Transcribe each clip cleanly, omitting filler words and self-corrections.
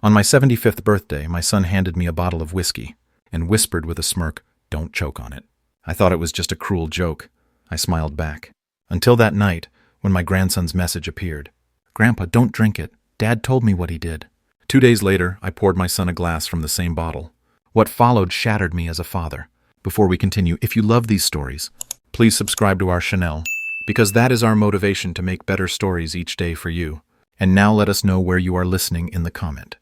On my 75th birthday, my son handed me a bottle of whiskey and whispered with a smirk, "Don't choke on it." I thought it was just a cruel joke. I smiled back. Until that night, when my grandson's message appeared. "Grandpa, don't drink it. Dad told me what he did." 2 days later, I poured my son a glass from the same bottle. What followed shattered me as a father. Before we continue, if you love these stories, please subscribe to our channel, because that is our motivation to make better stories each day for you. And now let us know where you are listening in the comment.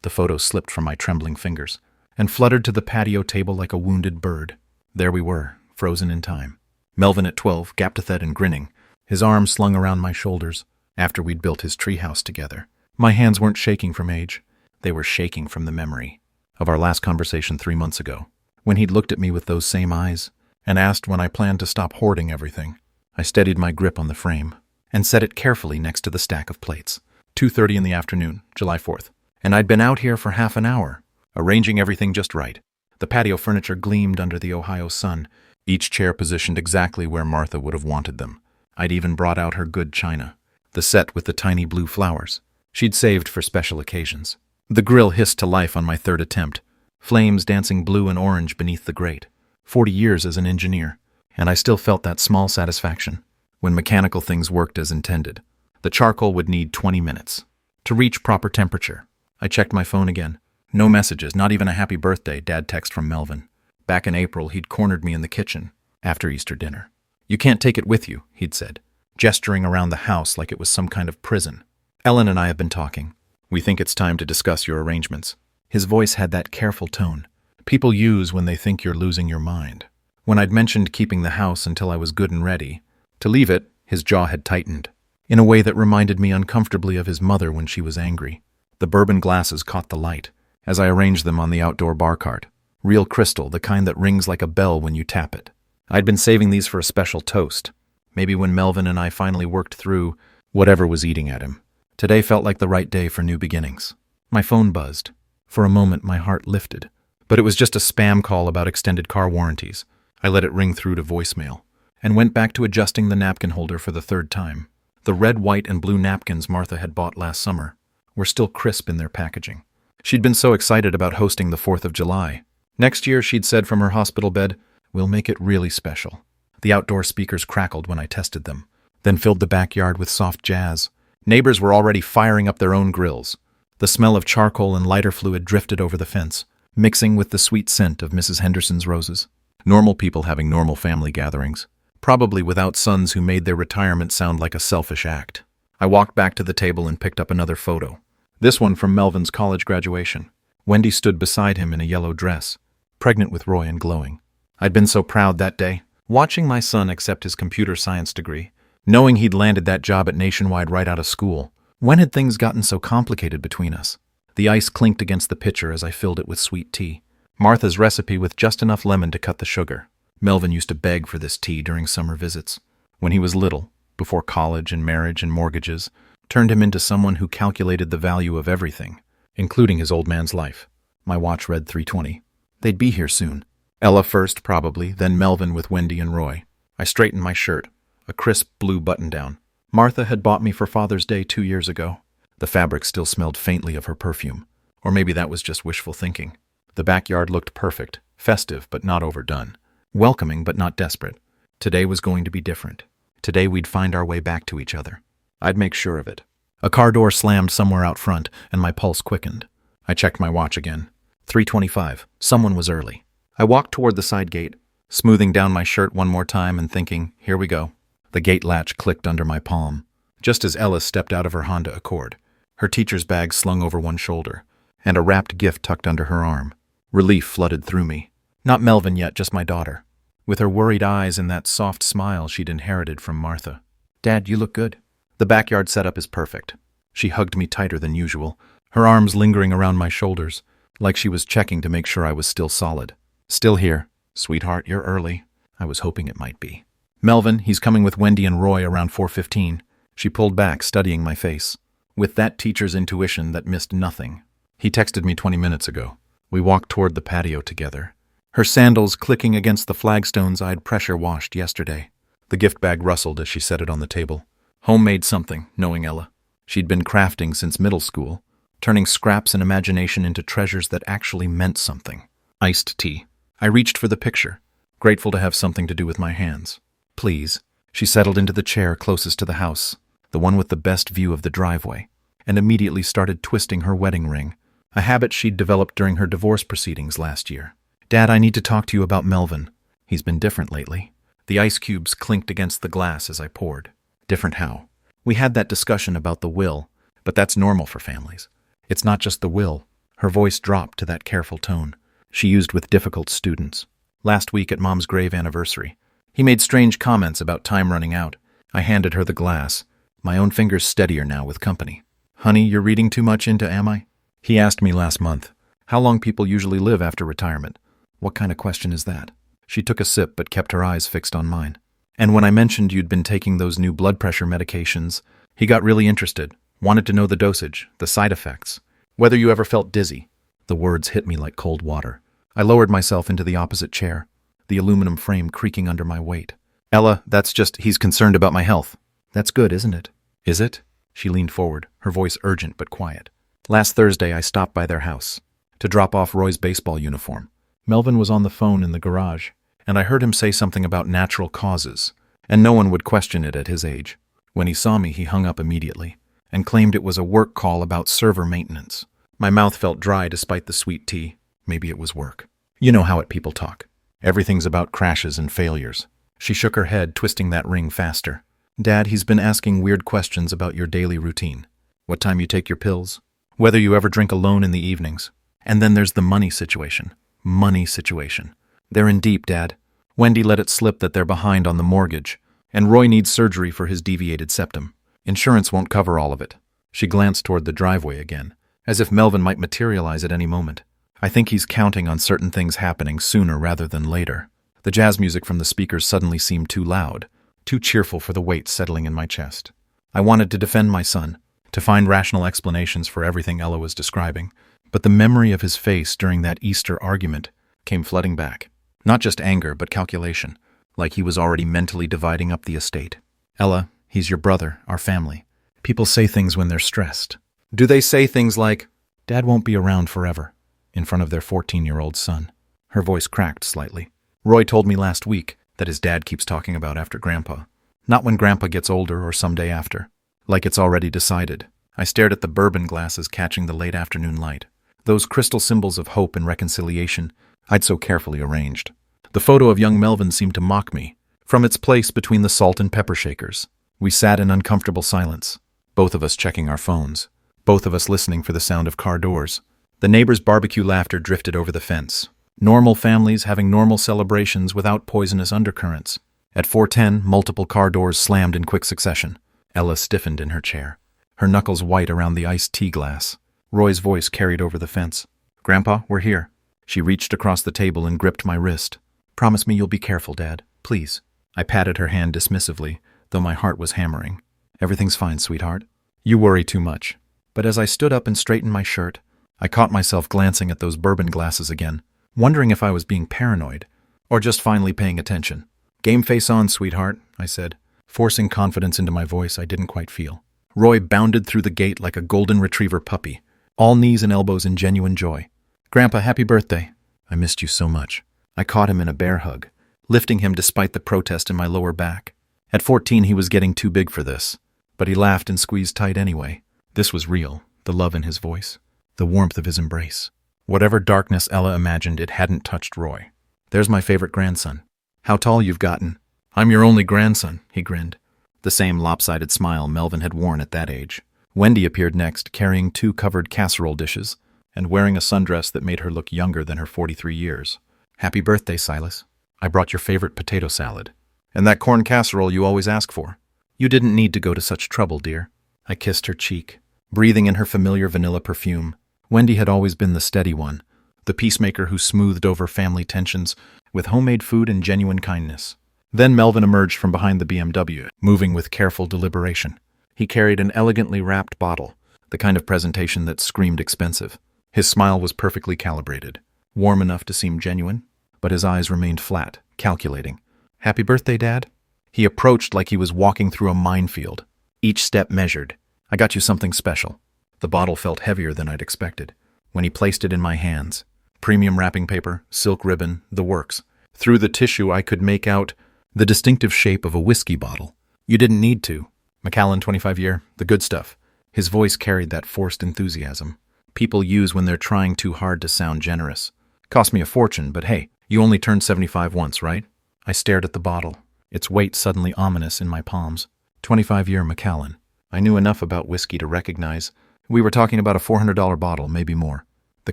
The photo slipped from my trembling fingers and fluttered to the patio table like a wounded bird. There we were, frozen in time. Melvin at 12, gaptothed and grinning, his arms slung around my shoulders, after we'd built his treehouse together. My hands weren't shaking from age. They were shaking from the memory of our last conversation 3 months ago, when he'd looked at me with those same eyes and asked when I planned to stop hoarding everything. I steadied my grip on the frame and set it carefully next to the stack of plates. 2:30 in the afternoon, July 4th, and I'd been out here for half an hour, arranging everything just right. The patio furniture gleamed under the Ohio sun, each chair positioned exactly where Martha would have wanted them. I'd even brought out her good china, the set with the tiny blue flowers she'd saved for special occasions. The grill hissed to life on my third attempt, flames dancing blue and orange beneath the grate. 40 years as an engineer, and I still felt that small satisfaction when mechanical things worked as intended. The charcoal would need 20 minutes to reach proper temperature. I checked my phone again. No messages, not even a happy birthday Dad text from Melvin. Back in April, he'd cornered me in the kitchen after Easter dinner. "You can't take it with you," he'd said, gesturing around the house like it was some kind of prison. "Ellen and I have been talking. We think it's time to discuss your arrangements." His voice had that careful tone people use when they think you're losing your mind. When I'd mentioned keeping the house until I was good and ready to leave it, his jaw had tightened, in a way that reminded me uncomfortably of his mother when she was angry. The bourbon glasses caught the light as I arranged them on the outdoor bar cart. Real crystal, the kind that rings like a bell when you tap it. I'd been saving these for a special toast, maybe when Melvin and I finally worked through whatever was eating at him. Today felt like the right day for new beginnings. My phone buzzed. For a moment, my heart lifted. But it was just a spam call about extended car warranties. I let it ring through to voicemail and went back to adjusting the napkin holder for the third time. The red, white, and blue napkins Martha had bought last summer were still crisp in their packaging. She'd been so excited about hosting the 4th of July. Next year, she'd said from her hospital bed, "We'll make it really special." The outdoor speakers crackled when I tested them, then filled the backyard with soft jazz. Neighbors were already firing up their own grills. The smell of charcoal and lighter fluid drifted over the fence, mixing with the sweet scent of Mrs. Henderson's roses. Normal people having normal family gatherings, probably without sons who made their retirement sound like a selfish act. I walked back to the table and picked up another photo. This one from Melvin's college graduation. Wendy stood beside him in a yellow dress, pregnant with Roy and glowing. I'd been so proud that day, watching my son accept his computer science degree, knowing he'd landed that job at Nationwide right out of school. When had things gotten so complicated between us? The ice clinked against the pitcher as I filled it with sweet tea. Martha's recipe with just enough lemon to cut the sugar. Melvin used to beg for this tea during summer visits. When he was little, before college and marriage and mortgages, turned him into someone who calculated the value of everything, including his old man's life. My watch read 3:20. They'd be here soon. Ella first, probably, then Melvin with Wendy and Roy. I straightened my shirt, a crisp blue button-down. Martha had bought me for Father's Day 2 years ago. The fabric still smelled faintly of her perfume. Or maybe that was just wishful thinking. The backyard looked perfect, festive but not overdone, welcoming but not desperate. Today was going to be different. Today we'd find our way back to each other. I'd make sure of it. A car door slammed somewhere out front, and my pulse quickened. I checked my watch again. 3:25. Someone was early. I walked toward the side gate, smoothing down my shirt one more time and thinking, here we go. The gate latch clicked under my palm, just as Ella stepped out of her Honda Accord, her teacher's bag slung over one shoulder, and a wrapped gift tucked under her arm. Relief flooded through me. Not Melvin yet, just my daughter, with her worried eyes and that soft smile she'd inherited from Martha. "Dad, you look good." The backyard setup is perfect. She hugged me tighter than usual, her arms lingering around my shoulders, like she was checking to make sure I was still solid. "Still here. Sweetheart, you're early." I was hoping it might be. "Melvin, he's coming with Wendy and Roy around 4:15. She pulled back, studying my face, with that teacher's intuition that missed nothing. "He texted me 20 minutes ago." We walked toward the patio together, her sandals clicking against the flagstones I'd pressure-washed yesterday. The gift bag rustled as she set it on the table. Homemade something, knowing Ella. She'd been crafting since middle school, turning scraps and imagination into treasures that actually meant something. Iced tea. I reached for the picture, grateful to have something to do with my hands. Please. She settled into the chair closest to the house, the one with the best view of the driveway, and immediately started twisting her wedding ring, a habit she'd developed during her divorce proceedings last year. Dad, I need to talk to you about Melvin. He's been different lately. The ice cubes clinked against the glass as I poured. Different how? We had that discussion about the will, but that's normal for families. It's not just the will. Her voice dropped to that careful tone she used with difficult students. Last week at Mom's grave anniversary, he made strange comments about time running out. I handed her the glass, my own fingers steadier now with company. Honey, you're reading too much into am I? He asked me last month how long people usually live after retirement. What kind of question is that? She took a sip but kept her eyes fixed on mine. And when I mentioned you'd been taking those new blood pressure medications, he got really interested, wanted to know the dosage, the side effects, whether you ever felt dizzy. The words hit me like cold water. I lowered myself into the opposite chair, the aluminum frame creaking under my weight. Ella, that's just, he's concerned about my health. That's good, isn't it? Is it? She leaned forward, her voice urgent but quiet. Last Thursday, I stopped by their house to drop off Roy's baseball uniform. Melvin was on the phone in the garage, and I heard him say something about natural causes, and no one would question it at his age. When he saw me, he hung up immediately and claimed it was a work call about server maintenance. My mouth felt dry despite the sweet tea. Maybe it was work. You know how people talk. Everything's about crashes and failures. She shook her head, twisting that ring faster. Dad, he's been asking weird questions about your daily routine. What time you take your pills? Whether you ever drink alone in the evenings. And then there's the money situation. Money situation. They're in deep, Dad. Wendy let it slip that they're behind on the mortgage, and Roy needs surgery for his deviated septum. Insurance won't cover all of it. She glanced toward the driveway again, as if Melvin might materialize at any moment. I think he's counting on certain things happening sooner rather than later. The jazz music from the speakers suddenly seemed too loud, too cheerful for the weight settling in my chest. I wanted to defend my son, to find rational explanations for everything Ella was describing, but the memory of his face during that Easter argument came flooding back. Not just anger, but calculation, like he was already mentally dividing up the estate. Ella, he's your brother, our family. People say things when they're stressed. Do they say things like, Dad won't be around forever, in front of their 14-year-old son? Her voice cracked slightly. Roy told me last week that his dad keeps talking about after Grandpa. Not when Grandpa gets older or someday after. Like it's already decided. I stared at the bourbon glasses catching the late afternoon light. Those crystal symbols of hope and reconciliation I'd so carefully arranged. The photo of young Melvin seemed to mock me, from its place between the salt and pepper shakers. We sat in uncomfortable silence, both of us checking our phones, both of us listening for the sound of car doors. The neighbors' barbecue laughter drifted over the fence. Normal families having normal celebrations without poisonous undercurrents. At 4:10, multiple car doors slammed in quick succession. Ella stiffened in her chair, her knuckles white around the iced tea glass. Roy's voice carried over the fence. Grandpa, we're here. She reached across the table and gripped my wrist. Promise me you'll be careful, Dad. Please. I patted her hand dismissively, though my heart was hammering. Everything's fine, sweetheart. You worry too much. But as I stood up and straightened my shirt, I caught myself glancing at those bourbon glasses again, wondering if I was being paranoid, or just finally paying attention. Game face on, sweetheart, I said, forcing confidence into my voice I didn't quite feel. Roy bounded through the gate like a golden retriever puppy, all knees and elbows in genuine joy. Grandpa, happy birthday. I missed you so much. I caught him in a bear hug, lifting him despite the protest in my lower back. At 14, he was getting too big for this, but he laughed and squeezed tight anyway. This was real, the love in his voice, the warmth of his embrace. Whatever darkness Ella imagined, it hadn't touched Roy. There's my favorite grandson. How tall you've gotten. I'm your only grandson, he grinned. The same lopsided smile Melvin had worn at that age. Wendy appeared next, carrying 2 covered casserole dishes, and wearing a sundress that made her look younger than her 43 years. Happy birthday, Silas. I brought your favorite potato salad. And that corn casserole you always ask for. You didn't need to go to such trouble, dear. I kissed her cheek, breathing in her familiar vanilla perfume. Wendy had always been the steady one, the peacemaker who smoothed over family tensions with homemade food and genuine kindness. Then Melvin emerged from behind the BMW, moving with careful deliberation. He carried an elegantly wrapped bottle, the kind of presentation that screamed expensive. His smile was perfectly calibrated, warm enough to seem genuine, but his eyes remained flat, calculating. Happy birthday, Dad? He approached like he was walking through a minefield, each step measured. I got you something special. The bottle felt heavier than I'd expected. When he placed it in my hands, premium wrapping paper, silk ribbon, the works. Through the tissue, I could make out the distinctive shape of a whiskey bottle. You didn't need to. Macallan 25 year, the good stuff. His voice carried that forced enthusiasm people use when they're trying too hard to sound generous. Cost me a fortune, but hey, you only turned 75 once, right? I stared at the bottle, its weight suddenly ominous in my palms. 25-year Macallan. I knew enough about whiskey to recognize we were talking about a $400 bottle, maybe more. The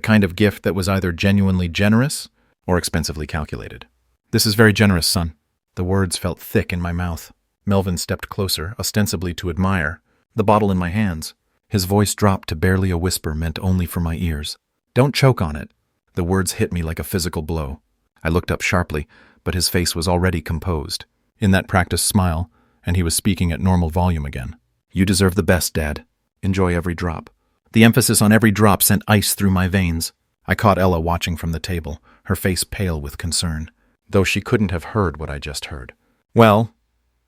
kind of gift that was either genuinely generous or expensively calculated. This is very generous, son. The words felt thick in my mouth. Melvin stepped closer, ostensibly to admire, the bottle in my hands. His voice dropped to barely a whisper meant only for my ears. Don't choke on it. The words hit me like a physical blow. I looked up sharply, but his face was already composed, in that practiced smile, and he was speaking at normal volume again. You deserve the best, Dad. Enjoy every drop. The emphasis on every drop sent ice through my veins. I caught Ella watching from the table, her face pale with concern, though she couldn't have heard what I just heard. Well,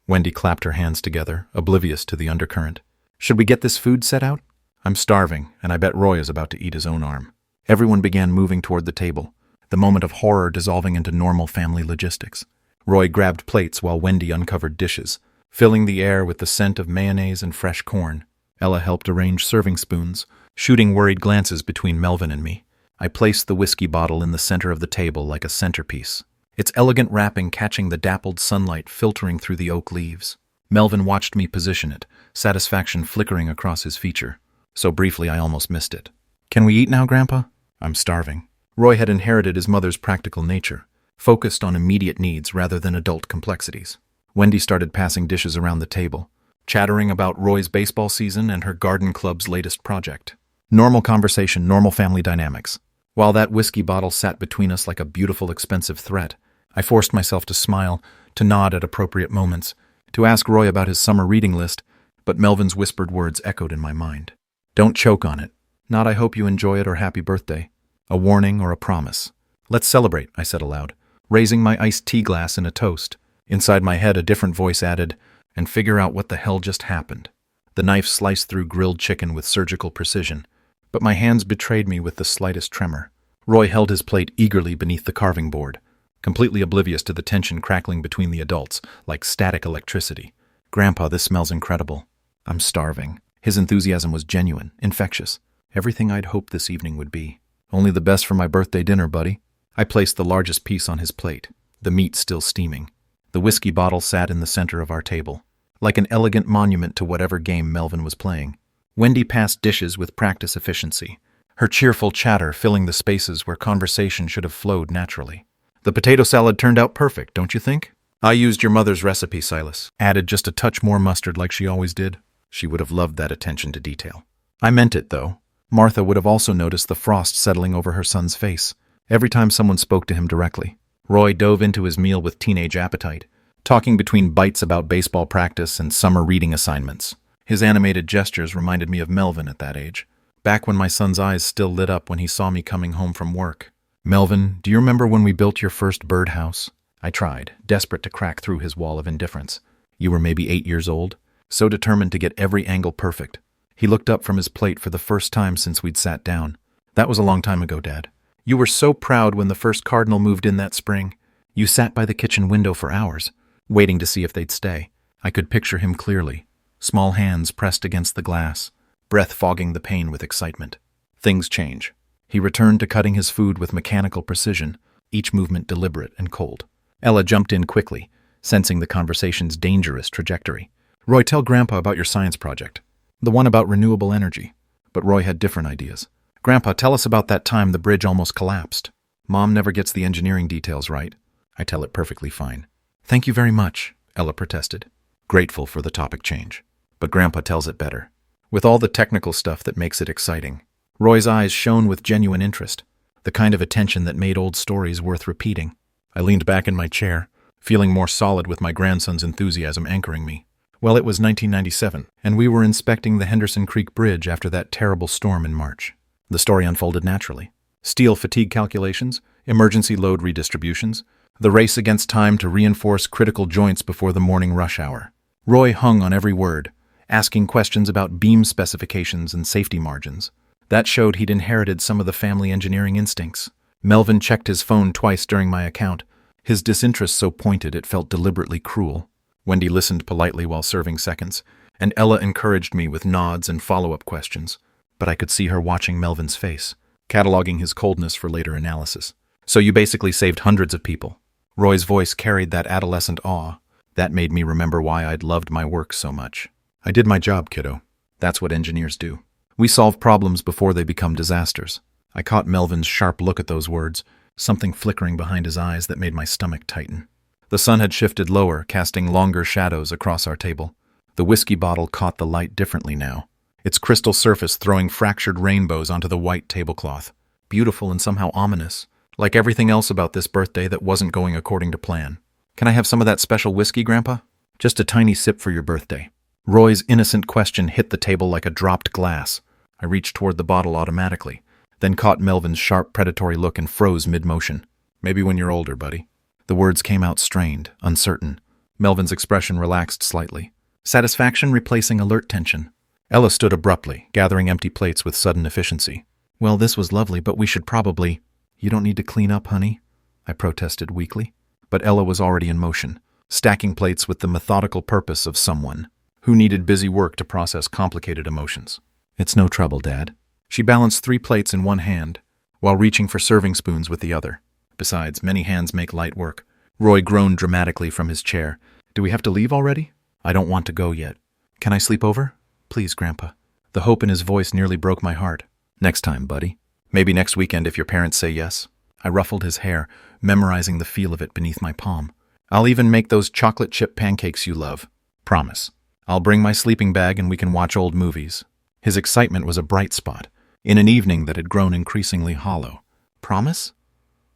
Wendy clapped her hands together, oblivious to the undercurrent. Should we get this food set out? I'm starving, and I bet Roy is about to eat his own arm. Everyone began moving toward the table, the moment of horror dissolving into normal family logistics. Roy grabbed plates while Wendy uncovered dishes, filling the air with the scent of mayonnaise and fresh corn. Ella helped arrange serving spoons, shooting worried glances between Melvin and me. I placed the whiskey bottle in the center of the table like a centerpiece, its elegant wrapping catching the dappled sunlight filtering through the oak leaves. Melvin watched me position it, satisfaction flickering across his feature. So briefly I almost missed it. Can we eat now, Grandpa? I'm starving. Roy had inherited his mother's practical nature, focused on immediate needs rather than adult complexities. Wendy started passing dishes around the table, chattering about Roy's baseball season and her garden club's latest project. Normal conversation, normal family dynamics. While that whiskey bottle sat between us like a beautiful, expensive threat, I forced myself to smile, to nod at appropriate moments, to ask Roy about his summer reading list, but Melvin's whispered words echoed in my mind. Don't choke on it. Not I hope you enjoy it or happy birthday. A warning or a promise. Let's celebrate, I said aloud, raising my iced tea glass in a toast. Inside my head a different voice added, and figure out what the hell just happened. The knife sliced through grilled chicken with surgical precision, but my hands betrayed me with the slightest tremor. Roy held his plate eagerly beneath the carving board, completely oblivious to the tension crackling between the adults, like static electricity. Grandpa, this smells incredible. I'm starving. His enthusiasm was genuine, infectious. Everything I'd hoped this evening would be. Only the best for my birthday dinner, buddy. I placed the largest piece on his plate, the meat still steaming. The whiskey bottle sat in the center of our table, like an elegant monument to whatever game Melvin was playing. Wendy passed dishes with practice efficiency, her cheerful chatter filling the spaces where conversation should have flowed naturally. The potato salad turned out perfect, don't you think? I used your mother's recipe, Silas. Added just a touch more mustard like she always did. She would have loved that attention to detail. I meant it, though. Martha would have also noticed the frost settling over her son's face every time someone spoke to him directly. Roy dove into his meal with teenage appetite, talking between bites about baseball practice and summer reading assignments. His animated gestures reminded me of Melvin at that age, back when my son's eyes still lit up when he saw me coming home from work. Melvin, do you remember when we built your first birdhouse? I tried, desperate to crack through his wall of indifference. You were maybe 8 years old, so determined to get every angle perfect. He looked up from his plate for the first time since we'd sat down. That was a long time ago, Dad. You were so proud when the first cardinal moved in that spring. You sat by the kitchen window for hours, waiting to see if they'd stay. I could picture him clearly, small hands pressed against the glass, breath fogging the pain with excitement. Things change. He returned to cutting his food with mechanical precision, each movement deliberate and cold. Ella jumped in quickly, sensing the conversation's dangerous trajectory. Roy, tell Grandpa about your science project. The one about renewable energy. But Roy had different ideas. Grandpa, tell us about that time the bridge almost collapsed. Mom never gets the engineering details right. I tell it perfectly fine. Thank you very much, Ella protested, grateful for the topic change. But Grandpa tells it better, with all the technical stuff that makes it exciting. Roy's eyes shone with genuine interest, the kind of attention that made old stories worth repeating. I leaned back in my chair, feeling more solid with my grandson's enthusiasm anchoring me. Well, it was 1997, and we were inspecting the Henderson Creek Bridge after that terrible storm in March. The story unfolded naturally. Steel fatigue calculations, emergency load redistributions, the race against time to reinforce critical joints before the morning rush hour. Roy hung on every word, asking questions about beam specifications and safety margins. That showed he'd inherited some of the family engineering instincts. Melvin checked his phone twice during my account, his disinterest so pointed it felt deliberately cruel. Wendy listened politely while serving seconds, and Ella encouraged me with nods and follow-up questions, but I could see her watching Melvin's face, cataloging his coldness for later analysis. So you basically saved hundreds of people. Roy's voice carried that adolescent awe. That made me remember why I'd loved my work so much. I did my job, kiddo. That's what engineers do. We solve problems before they become disasters. I caught Melvin's sharp look at those words, something flickering behind his eyes that made my stomach tighten. The sun had shifted lower, casting longer shadows across our table. The whiskey bottle caught the light differently now, its crystal surface throwing fractured rainbows onto the white tablecloth. Beautiful and somehow ominous, like everything else about this birthday that wasn't going according to plan. Can I have some of that special whiskey, Grandpa? Just a tiny sip for your birthday. Roy's innocent question hit the table like a dropped glass. I reached toward the bottle automatically, then caught Melvin's sharp, predatory look and froze mid-motion. Maybe when you're older, buddy. The words came out strained, uncertain. Melvin's expression relaxed slightly, satisfaction replacing alert tension. Ella stood abruptly, gathering empty plates with sudden efficiency. Well, this was lovely, but we should probably— You don't need to clean up, honey, I protested weakly. But Ella was already in motion, stacking plates with the methodical purpose of someone who needed busy work to process complicated emotions. It's no trouble, Dad. She balanced 3 plates in one hand, while reaching for serving spoons with the other. Besides, many hands make light work. Roy groaned dramatically from his chair. Do we have to leave already? I don't want to go yet. Can I sleep over? Please, Grandpa. The hope in his voice nearly broke my heart. Next time, buddy. Maybe next weekend if your parents say yes. I ruffled his hair, memorizing the feel of it beneath my palm. I'll even make those chocolate chip pancakes you love. Promise. I'll bring my sleeping bag and we can watch old movies. His excitement was a bright spot, in an evening that had grown increasingly hollow. Promise?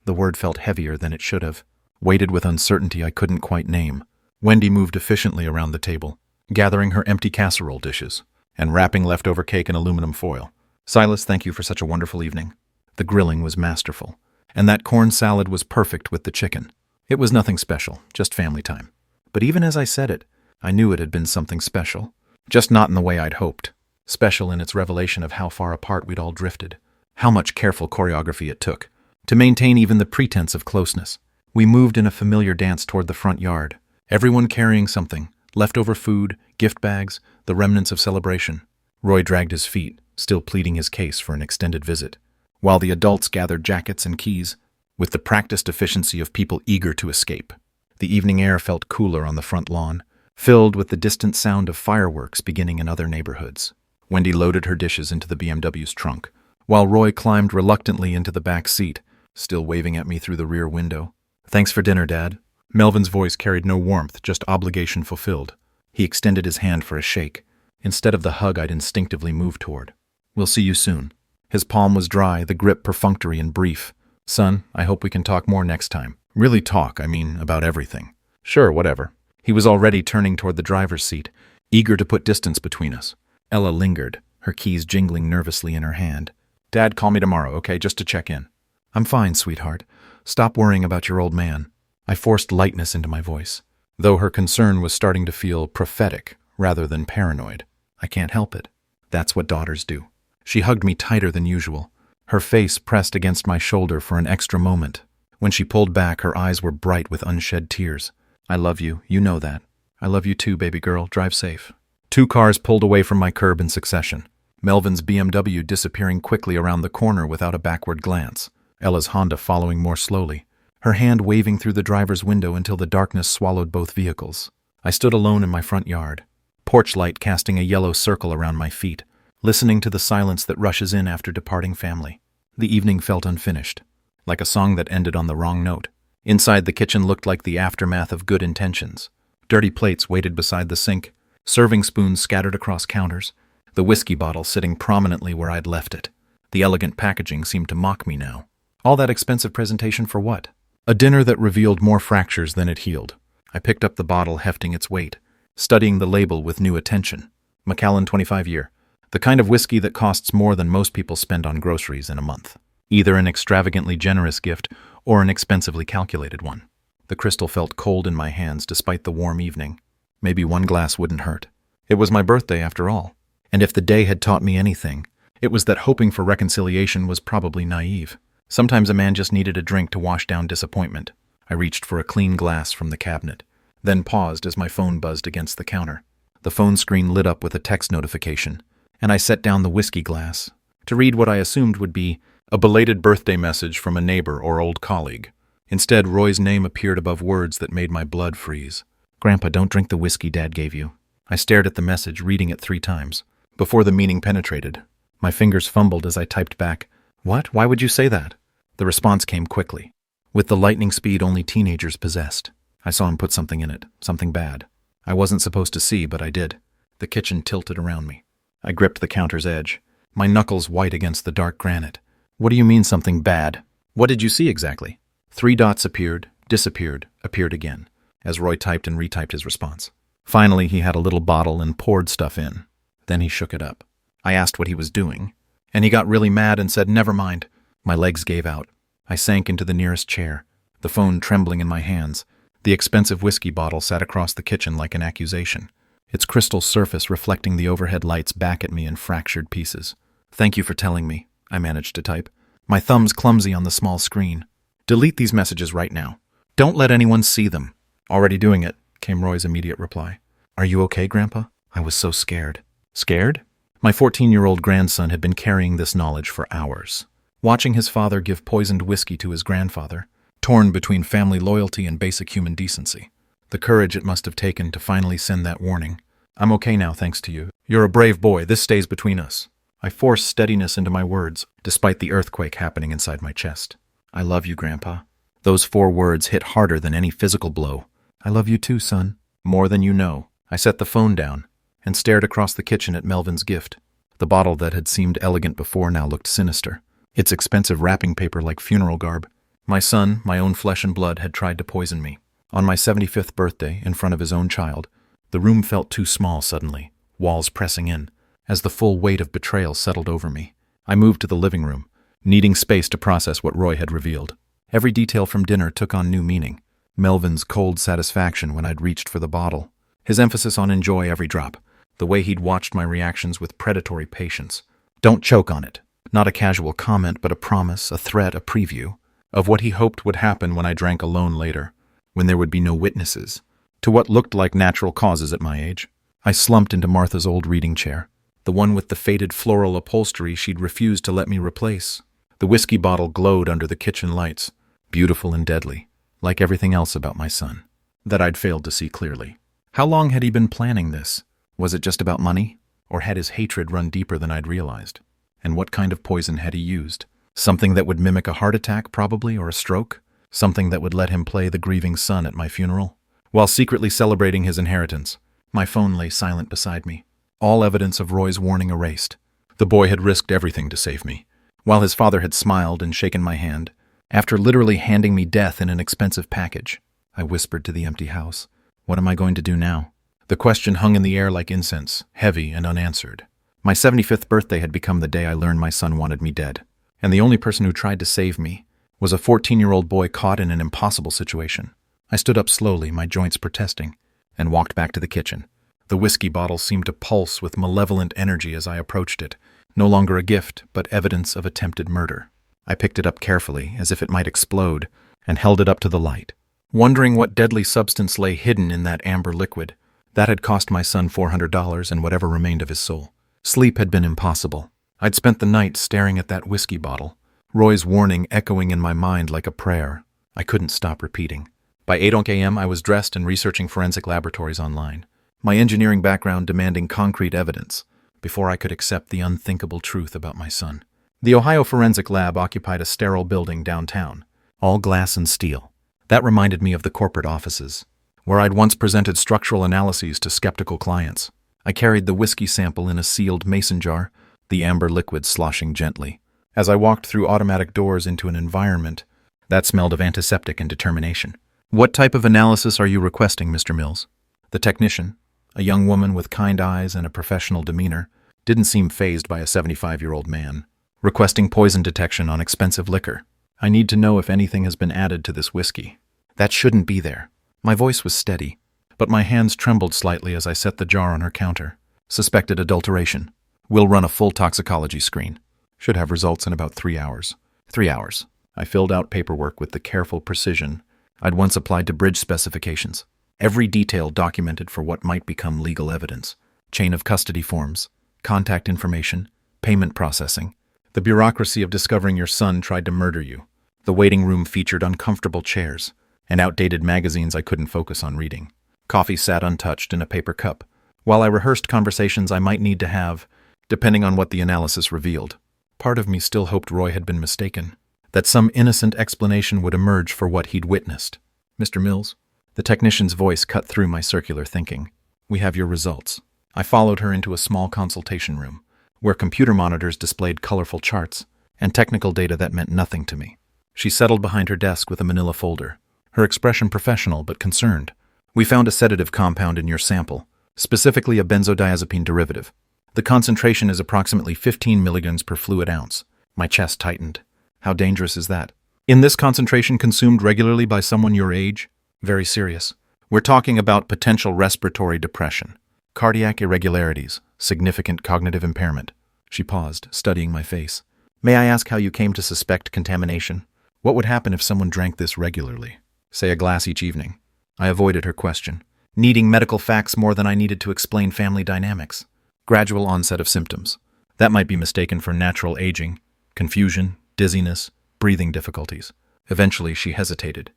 The word felt heavier than it should have, weighted with uncertainty I couldn't quite name. Wendy moved efficiently around the table, gathering her empty casserole dishes, and wrapping leftover cake in aluminum foil. Silas, thank you for such a wonderful evening. The grilling was masterful, and that corn salad was perfect with the chicken. It was nothing special, just family time. But even as I said it, I knew it had been something special, just not in the way I'd hoped. Special in its revelation of how far apart we'd all drifted, how much careful choreography it took to maintain even the pretense of closeness. We moved in a familiar dance toward the front yard, everyone carrying something, leftover food, gift bags, the remnants of celebration. Roy dragged his feet, still pleading his case for an extended visit, while the adults gathered jackets and keys, with the practiced efficiency of people eager to escape. The evening air felt cooler on the front lawn, filled with the distant sound of fireworks beginning in other neighborhoods. Wendy loaded her dishes into the BMW's trunk, while Roy climbed reluctantly into the back seat, still waving at me through the rear window. Thanks for dinner, Dad. Melvin's voice carried no warmth, just obligation fulfilled. He extended his hand for a shake, instead of the hug I'd instinctively moved toward. We'll see you soon. His palm was dry, the grip perfunctory and brief. Son, I hope we can talk more next time. Really talk, I mean, about everything. Sure, whatever. He was already turning toward the driver's seat, eager to put distance between us. Ella lingered, her keys jingling nervously in her hand. Dad, call me tomorrow, okay, just to check in. I'm fine, sweetheart. Stop worrying about your old man. I forced lightness into my voice, though her concern was starting to feel prophetic rather than paranoid. I can't help it. That's what daughters do. She hugged me tighter than usual, her face pressed against my shoulder for an extra moment. When she pulled back, her eyes were bright with unshed tears. I love you, you know that. I love you too, baby girl. Drive safe. 2 cars pulled away from my curb in succession, Melvin's BMW disappearing quickly around the corner without a backward glance, Ella's Honda following more slowly, her hand waving through the driver's window until the darkness swallowed both vehicles. I stood alone in my front yard, porch light casting a yellow circle around my feet, listening to the silence that rushes in after departing family. The evening felt unfinished, like a song that ended on the wrong note. Inside the kitchen looked like the aftermath of good intentions. Dirty plates waited beside the sink, serving spoons scattered across counters, the whiskey bottle sitting prominently where I'd left it. The elegant packaging seemed to mock me now. All that expensive presentation for what? A dinner that revealed more fractures than it healed. I picked up the bottle, hefting its weight, studying the label with new attention. Macallan 25 year. The kind of whiskey that costs more than most people spend on groceries in a month. Either an extravagantly generous gift or an expensively calculated one. The crystal felt cold in my hands despite the warm evening. Maybe one glass wouldn't hurt. It was my birthday after all. And if the day had taught me anything, it was that hoping for reconciliation was probably naive. Sometimes a man just needed a drink to wash down disappointment. I reached for a clean glass from the cabinet, then paused as my phone buzzed against the counter. The phone screen lit up with a text notification, and I set down the whiskey glass to read what I assumed would be a belated birthday message from a neighbor or old colleague. Instead, Roy's name appeared above words that made my blood freeze. "Grandpa, don't drink the whiskey Dad gave you." I stared at the message, reading it 3 times, before the meaning penetrated. My fingers fumbled as I typed back, "What? Why would you say that?" The response came quickly, with the lightning speed only teenagers possessed. I saw him put something in it, something bad. I wasn't supposed to see, but I did. The kitchen tilted around me. I gripped the counter's edge, my knuckles white against the dark granite. "What do you mean something bad? What did you see exactly?" 3 dots appeared, disappeared, appeared again, as Roy typed and retyped his response. Finally, he had a little bottle and poured stuff in. Then he shook it up. I asked what he was doing, and he got really mad and said, "Never mind." My legs gave out. I sank into the nearest chair, the phone trembling in my hands. The expensive whiskey bottle sat across the kitchen like an accusation, its crystal surface reflecting the overhead lights back at me in fractured pieces. "Thank you for telling me," I managed to type, my thumbs clumsy on the small screen. "Delete these messages right now. Don't let anyone see them." "Already doing it," came Roy's immediate reply. "Are you okay, Grandpa?" I was so scared. Scared? My 14-year-old grandson had been carrying this knowledge for hours. Watching his father give poisoned whiskey to his grandfather, torn between family loyalty and basic human decency. The courage it must have taken to finally send that warning. "I'm okay now, thanks to you. You're a brave boy. This stays between us." I forced steadiness into my words, despite the earthquake happening inside my chest. "I love you, Grandpa." Those 4 words hit harder than any physical blow. "I love you too, son. More than you know." I set the phone down and stared across the kitchen at Melvin's gift. The bottle that had seemed elegant before now looked sinister, its expensive wrapping paper like funeral garb. My son, my own flesh and blood, had tried to poison me. On my 75th birthday, in front of his own child, the room felt too small suddenly, walls pressing in, as the full weight of betrayal settled over me. I moved to the living room, needing space to process what Roy had revealed. Every detail from dinner took on new meaning. Melvin's cold satisfaction when I'd reached for the bottle, his emphasis on enjoy every drop, the way he'd watched my reactions with predatory patience. "Don't choke on it." Not a casual comment, but a promise, a threat, a preview of what he hoped would happen when I drank alone later, when there would be no witnesses, to what looked like natural causes at my age. I slumped into Martha's old reading chair, the one with the faded floral upholstery she'd refused to let me replace. The whiskey bottle glowed under the kitchen lights, beautiful and deadly, like everything else about my son, that I'd failed to see clearly. How long had he been planning this? Was it just about money? Or had his hatred run deeper than I'd realized? And what kind of poison had he used? Something that would mimic a heart attack, probably, or a stroke? Something that would let him play the grieving son at my funeral? While secretly celebrating his inheritance, my phone lay silent beside me, all evidence of Roy's warning erased. The boy had risked everything to save me, while his father had smiled and shaken my hand, after literally handing me death in an expensive package. I whispered to the empty house, "What am I going to do now?" The question hung in the air like incense, heavy and unanswered. My 75th birthday had become the day I learned my son wanted me dead, and the only person who tried to save me was a 14-year-old boy caught in an impossible situation. I stood up slowly, my joints protesting, and walked back to the kitchen. The whiskey bottle seemed to pulse with malevolent energy as I approached it, no longer a gift, but evidence of attempted murder. I picked it up carefully, as if it might explode, and held it up to the light, wondering what deadly substance lay hidden in that amber liquid. That had cost my son $400 and whatever remained of his soul. Sleep had been impossible. I'd spent the night staring at that whiskey bottle, Roy's warning echoing in my mind like a prayer. I couldn't stop repeating. By 8 a.m. I was dressed and researching forensic laboratories online, my engineering background demanding concrete evidence before I could accept the unthinkable truth about my son. The Ohio Forensic Lab occupied a sterile building downtown, all glass and steel. That reminded me of the corporate offices, where I'd once presented structural analyses to skeptical clients. I carried the whiskey sample in a sealed mason jar, the amber liquid sloshing gently, as I walked through automatic doors into an environment that smelled of antiseptic and determination. "What type of analysis are you requesting, Mr. Mills?" The technician, a young woman with kind eyes and a professional demeanor, didn't seem fazed by a 75-year-old man. "Requesting poison detection on expensive liquor. I need to know if anything has been added to this whiskey." "That shouldn't be there." My voice was steady, but my hands trembled slightly as I set the jar on her counter. Suspected adulteration. We'll run a full toxicology screen. Should have results in about 3 hours. 3 hours. I filled out paperwork with the careful precision I'd once applied to bridge specifications. Every detail documented for what might become legal evidence. Chain of custody forms, contact information, payment processing. The bureaucracy of discovering your son tried to murder you. The waiting room featured uncomfortable chairs and outdated magazines I couldn't focus on reading. Coffee sat untouched in a paper cup, while I rehearsed conversations I might need to have, depending on what the analysis revealed. Part of me still hoped Roy had been mistaken, that some innocent explanation would emerge for what he'd witnessed. Mr. Mills? The technician's voice cut through my circular thinking. We have your results. I followed her into a small consultation room, where computer monitors displayed colorful charts and technical data that meant nothing to me. She settled behind her desk with a manila folder, her expression professional but concerned. We found a sedative compound in your sample, specifically a benzodiazepine derivative. The concentration is approximately 15 milligrams per fluid ounce. My chest tightened. How dangerous is that? In this concentration consumed regularly by someone your age? Very serious. We're talking about potential respiratory depression, cardiac irregularities, significant cognitive impairment. She paused, studying my face. May I ask how you came to suspect contamination? What would happen if someone drank this regularly? Say a glass each evening. I avoided her question, needing medical facts more than I needed to explain family dynamics. Gradual onset of symptoms. That might be mistaken for natural aging, confusion, dizziness, breathing difficulties. Eventually, she hesitated.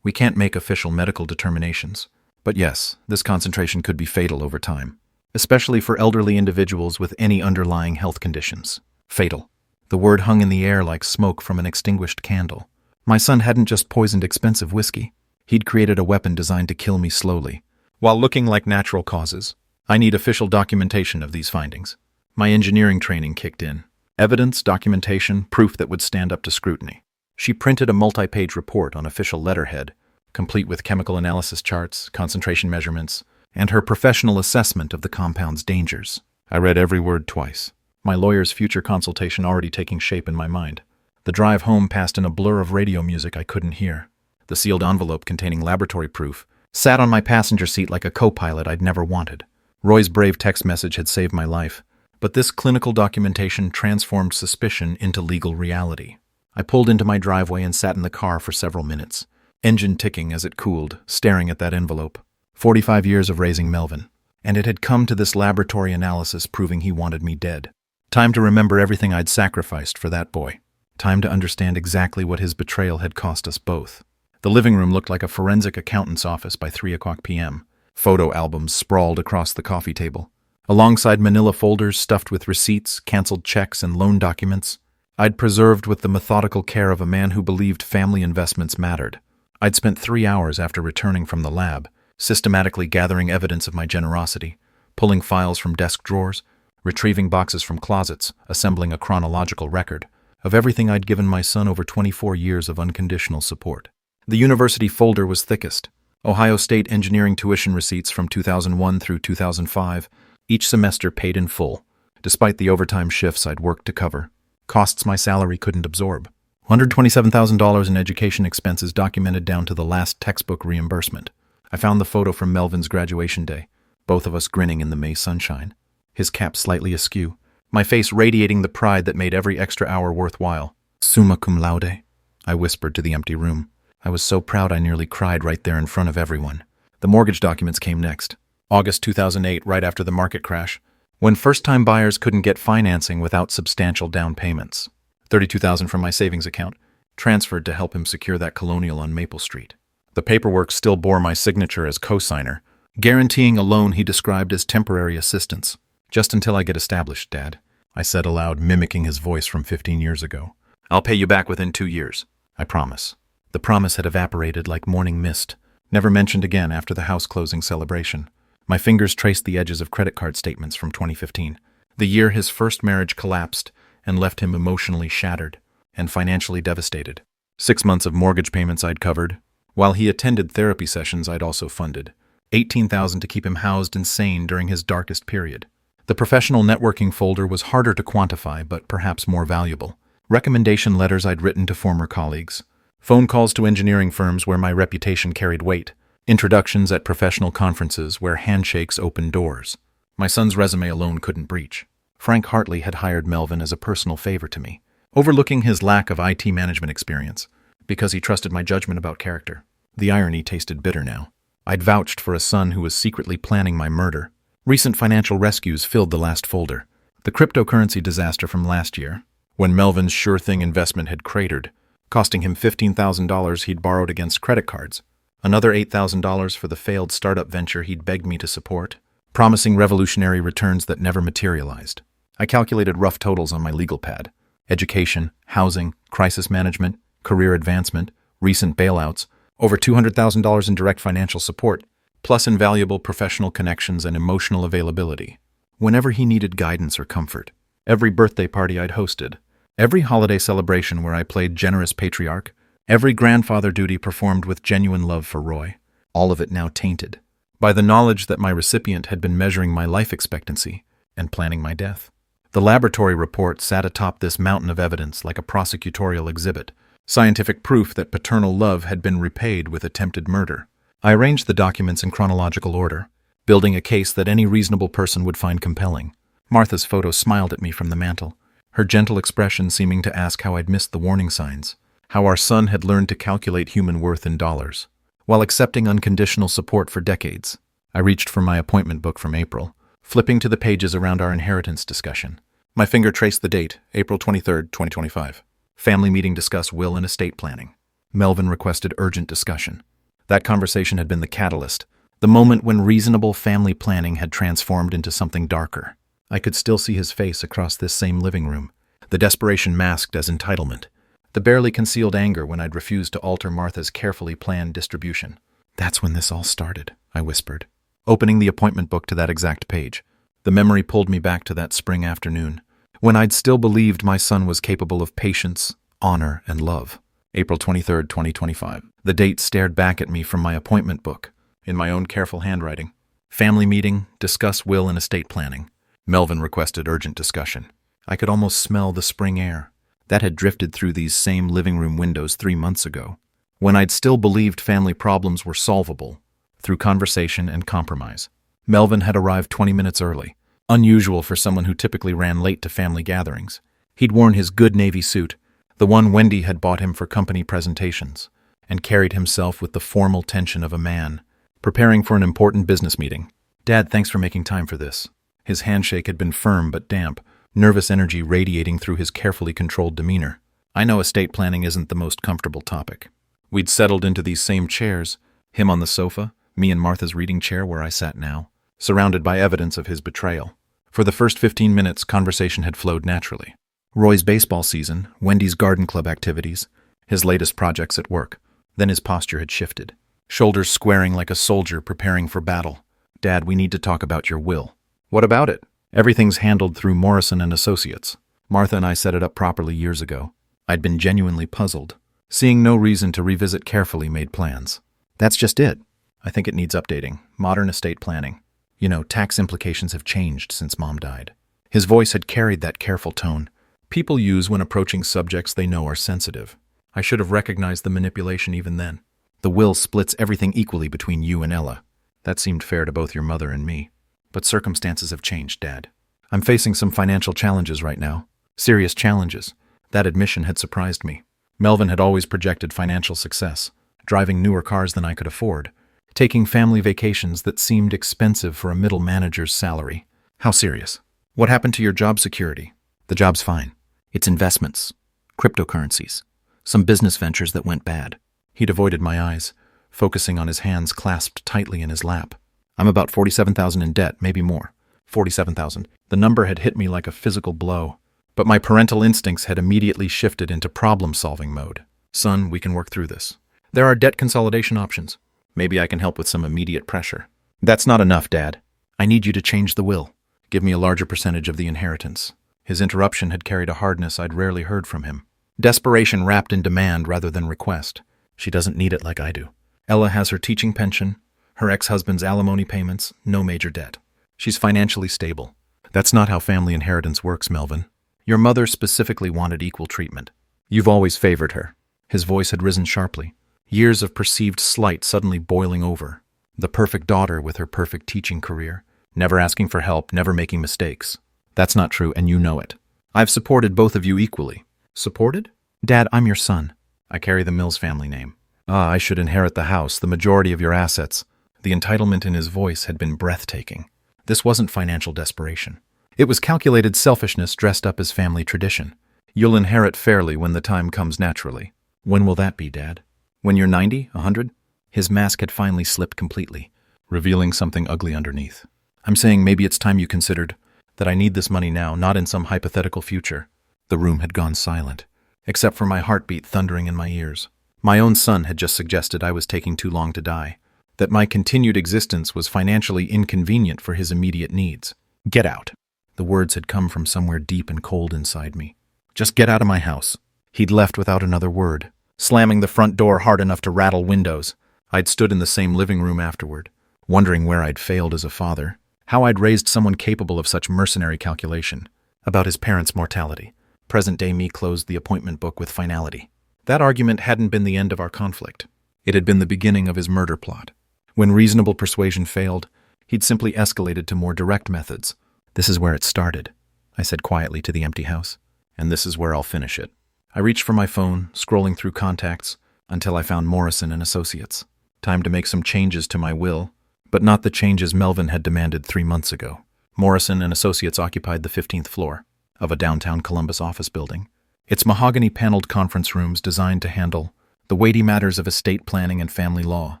We can't make official medical determinations. But yes, this concentration could be fatal over time, especially for elderly individuals with any underlying health conditions. Fatal. The word hung in the air like smoke from an extinguished candle. My son hadn't just poisoned expensive whiskey. He'd created a weapon designed to kill me slowly, while looking like natural causes. I need official documentation of these findings. My engineering training kicked in. Evidence, documentation, proof that would stand up to scrutiny. She printed a multi-page report on official letterhead, complete with chemical analysis charts, concentration measurements, and her professional assessment of the compound's dangers. I read every word twice, my lawyer's future consultation already taking shape in my mind. The drive home passed in a blur of radio music I couldn't hear. The sealed envelope containing laboratory proof sat on my passenger seat like a co-pilot I'd never wanted. Roy's brave text message had saved my life, but this clinical documentation transformed suspicion into legal reality. I pulled into my driveway and sat in the car for several minutes, engine ticking as it cooled, staring at that envelope. 45 years of raising Melvin, and it had come to this laboratory analysis proving he wanted me dead. Time to remember everything I'd sacrificed for that boy. Time to understand exactly what his betrayal had cost us both. The living room looked like a forensic accountant's office by 3:00 p.m. Photo albums sprawled across the coffee table. Alongside manila folders stuffed with receipts, canceled checks, and loan documents, I'd preserved with the methodical care of a man who believed family investments mattered. I'd spent 3 hours after returning from the lab, systematically gathering evidence of my generosity, pulling files from desk drawers, retrieving boxes from closets, assembling a chronological record of everything I'd given my son over 24 years of unconditional support. The university folder was thickest. Ohio State engineering tuition receipts from 2001 through 2005, each semester paid in full, despite the overtime shifts I'd worked to cover. Costs my salary couldn't absorb. $127,000 in education expenses documented down to the last textbook reimbursement. I found the photo from Melvin's graduation day, both of us grinning in the May sunshine, his cap slightly askew, my face radiating the pride that made every extra hour worthwhile. Summa cum laude, I whispered to the empty room. I was so proud I nearly cried right there in front of everyone. The mortgage documents came next. August 2008, right after the market crash, when first-time buyers couldn't get financing without substantial down payments. $32,000 from my savings account, transferred to help him secure that colonial on Maple Street. The paperwork still bore my signature as co-signer, guaranteeing a loan he described as temporary assistance. Just until I get established, Dad, I said aloud, mimicking his voice from 15 years ago. I'll pay you back within 2 years, I promise. The promise had evaporated like morning mist, never mentioned again after the house closing celebration. My fingers traced the edges of credit card statements from 2015, the year his first marriage collapsed and left him emotionally shattered and financially devastated. 6 months of mortgage payments I'd covered, while he attended therapy sessions I'd also funded. $18,000 to keep him housed and sane during his darkest period. The professional networking folder was harder to quantify, but perhaps more valuable. Recommendation letters I'd written to former colleagues. Phone calls to engineering firms where my reputation carried weight. Introductions at professional conferences where handshakes opened doors. My son's resume alone couldn't breach. Frank Hartley had hired Melvin as a personal favor to me, overlooking his lack of IT management experience, because he trusted my judgment about character. The irony tasted bitter now. I'd vouched for a son who was secretly planning my murder. Recent financial rescues filled the last folder. The cryptocurrency disaster from last year, when Melvin's sure-thing investment had cratered, costing him $15,000 he'd borrowed against credit cards. Another $8,000 for the failed startup venture he'd begged me to support, promising revolutionary returns that never materialized. I calculated rough totals on my legal pad. Education, housing, crisis management, career advancement, recent bailouts, over $200,000 in direct financial support, plus invaluable professional connections and emotional availability. Whenever he needed guidance or comfort, every birthday party I'd hosted, every holiday celebration where I played generous patriarch, every grandfather duty performed with genuine love for Roy, all of it now tainted by the knowledge that my recipient had been measuring my life expectancy and planning my death. The laboratory report sat atop this mountain of evidence like a prosecutorial exhibit, scientific proof that paternal love had been repaid with attempted murder. I arranged the documents in chronological order, building a case that any reasonable person would find compelling. Martha's photo smiled at me from the mantel, her gentle expression seeming to ask how I'd missed the warning signs, how our son had learned to calculate human worth in dollars, while accepting unconditional support for decades. I reached for my appointment book from April, flipping to the pages around our inheritance discussion. My finger traced the date, April 23, 2025. Family meeting discussed will and estate planning. Melvin requested urgent discussion. That conversation had been the catalyst, the moment when reasonable family planning had transformed into something darker. I could still see his face across this same living room, the desperation masked as entitlement, the barely concealed anger when I'd refused to alter Martha's carefully planned distribution. That's when this all started, I whispered, opening the appointment book to that exact page. The memory pulled me back to that spring afternoon, when I'd still believed my son was capable of patience, honor, and love. April 23, 2025. The date stared back at me from my appointment book, in my own careful handwriting. Family meeting, discuss will and estate planning. Melvin requested urgent discussion. I could almost smell the spring air that had drifted through these same living room windows 3 months ago, when I'd still believed family problems were solvable through conversation and compromise. Melvin had arrived 20 minutes early, unusual for someone who typically ran late to family gatherings. He'd worn his good navy suit, the one Wendy had bought him for company presentations, and carried himself with the formal tension of a man preparing for an important business meeting. Dad, thanks for making time for this. His handshake had been firm but damp, nervous energy radiating through his carefully controlled demeanor. I know estate planning isn't the most comfortable topic. We'd settled into these same chairs, him on the sofa, me in Martha's reading chair where I sat now, surrounded by evidence of his betrayal. For the first 15 minutes, conversation had flowed naturally. Roy's baseball season, Wendy's garden club activities, his latest projects at work. Then his posture had shifted, shoulders squaring like a soldier preparing for battle. Dad, we need to talk about your will. What about it? Everything's handled through Morrison and Associates. Martha and I set it up properly years ago. I'd been genuinely puzzled. Seeing no reason to revisit carefully made plans. That's just it. I think it needs updating. Modern estate planning. You know, tax implications have changed since Mom died. His voice had carried that careful tone people use when approaching subjects they know are sensitive. I should have recognized the manipulation even then. The will splits everything equally between you and Ella. That seemed fair to both your mother and me. But circumstances have changed, Dad. I'm facing some financial challenges right now. Serious challenges. That admission had surprised me. Melvin had always projected financial success, driving newer cars than I could afford, taking family vacations that seemed expensive for a middle manager's salary. How serious? What happened to your job security? The job's fine. It's investments, cryptocurrencies, some business ventures that went bad. He'd avoided my eyes, focusing on his hands clasped tightly in his lap. I'm about $47,000 in debt, maybe more. $47,000. The number had hit me like a physical blow, but my parental instincts had immediately shifted into problem-solving mode. Son, we can work through this. There are debt consolidation options. Maybe I can help with some immediate pressure. That's not enough, Dad. I need you to change the will. Give me a larger percentage of the inheritance. His interruption had carried a hardness I'd rarely heard from him. Desperation wrapped in demand rather than request. She doesn't need it like I do. Ella has her teaching pension, her ex-husband's alimony payments, no major debt. She's financially stable. That's not how family inheritance works, Melvin. Your mother specifically wanted equal treatment. You've always favored her. His voice had risen sharply, Years of perceived slight suddenly boiling over. The perfect daughter with her perfect teaching career, never asking for help, never making mistakes. That's not true, and you know it. I've supported both of you equally. Supported? Dad, I'm your son. I carry the Mills family name. I should inherit the house, the majority of your assets. The entitlement in his voice had been breathtaking. This wasn't financial desperation. It was calculated selfishness dressed up as family tradition. You'll inherit fairly when the time comes naturally. When will that be, Dad? When you're 90, 100? His mask had finally slipped completely, revealing something ugly underneath. I'm saying maybe it's time you considered that I need this money now, not in some hypothetical future. The room had gone silent, except for my heartbeat thundering in my ears. My own son had just suggested I was taking too long to die, that my continued existence was financially inconvenient for his immediate needs. Get out. The words had come from somewhere deep and cold inside me. Just get out of my house. He'd left without another word, slamming the front door hard enough to rattle windows. I'd stood in the same living room afterward, wondering where I'd failed as a father, how I'd raised someone capable of such mercenary calculation. About his parents' mortality, present-day me closed the appointment book with finality. That argument hadn't been the end of our conflict. It had been the beginning of his murder plot. When reasonable persuasion failed, he'd simply escalated to more direct methods. This is where it started, I said quietly to the empty house, and this is where I'll finish it. I reached for my phone, scrolling through contacts, until I found Morrison and Associates. Time to make some changes to my will, but not the changes Melvin had demanded 3 months ago. Morrison and Associates occupied the 15th floor of a downtown Columbus office building. Its mahogany-paneled conference rooms designed to handle the weighty matters of estate planning and family law.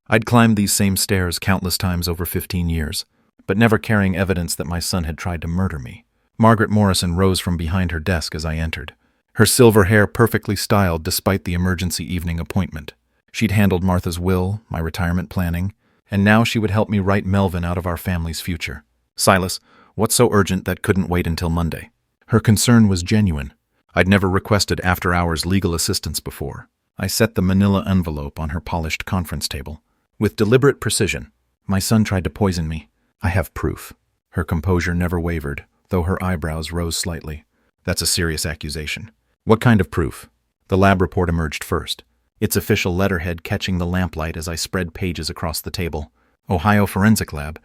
I'd climbed these same stairs countless times over 15 years, but never carrying evidence that my son had tried to murder me. Margaret Morrison rose from behind her desk as I entered, her silver hair perfectly styled despite the emergency evening appointment. She'd handled Martha's will, my retirement planning, and now she would help me write Melvin out of our family's future. Silas, what's so urgent that couldn't wait until Monday? Her concern was genuine. I'd never requested after-hours legal assistance before. I set the manila envelope on her polished conference table. With deliberate precision, my son tried to poison me. I have proof. Her composure never wavered, though her eyebrows rose slightly. That's a serious accusation. What kind of proof? The lab report emerged first, its official letterhead catching the lamplight as I spread pages across the table. Ohio Forensic Lab,